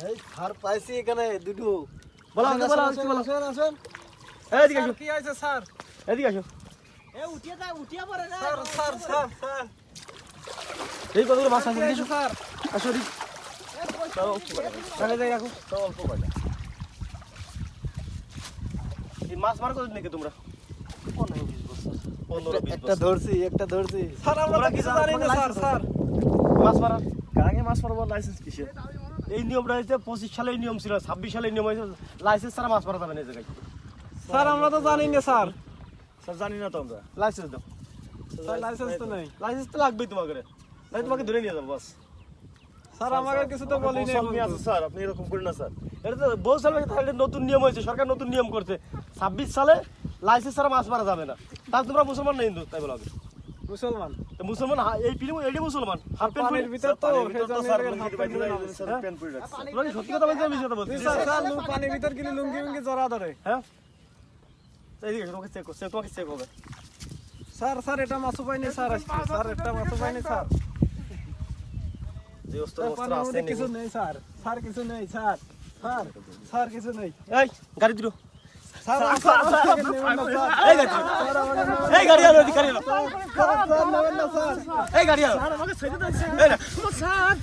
এই স্যার পাইছি এখানে দুটো। বলো আসেন। এদিকে আসো, কি হয়েছে স্যার? এদিকে আসো। উঠিয়া পড়ে না। স্যার। এই কতগুলো মাছ আছে দেখো স্যার। আসো দি চলো তাহলে যাই রাখো তো অল্প কয়টা। এই মাছ মার কত নাকি তোমরা 15-20 একটা ধরছি। স্যার আমরা কিছু জানি না স্যার মাছ মারা কাকে মাছ মারবার লাইসেন্স কিসের এই নিয়মটা হইছে 25 সালে এই নিয়ম ছিল 26 সালে এই নিয়ম হইছে লাইসেন্স ছাড়া মাছ মারা যাবে না এই জায়গায় স্যার আমরা তো জানি না স্যার। স্যার জানি না তো আমরা লাইসেন্স দাও স্যার লাইসেন্স তো নাই। লাইসেন্স তো লাগবেই তোমাকে নাই তোমাকে ধরে নিয়ে যাবো বাস স্যার আমাকে কিছু তো বলি নাই। স্যার আপনি এরকম করেন না স্যার এটা তো বহু সাল আগে তাহলে নতুন নিয়ম হয়েছে সরকার নতুন নিয়ম করছে 26 সালে লাইসেন্স ছাড়া মাছ মারা যাবে না তাহলে তোমরা মুসলমান না হিন্দু তাই বলো আগে মুসলমান। তো মুসলমান এই ফিল্ম এইটা মুসলমান হাফ প্যান্ট পানির ভিতর তো স্যার সত্যি কথা বলতে আমি কথা বলছি স্যার পানির ভিতর গেলে লুঙ্গি জড়া ধরে। হ্যাঁ এইদিকে তোমাকে চেক হবে স্যার এটা মাছ পাইনি স্যার আজকে। স্যার একটা মাছ পাইনি স্যার। যে অস্ত্র পানির আছে মধ্যে কিছু নেই স্যার। স্যার কিছু নেই স্যার। স্যার কিছু নেই। এই গাড়ি দিলো স্যার নেবেন না স্যার। এই গাড়ি এই গাড়ি আলো গাড়ি আলো স্যার নেবেন না স্যার। এই গাড়ি আলো স্যার আমাকে ছেড়ে দেন এই না স্যার।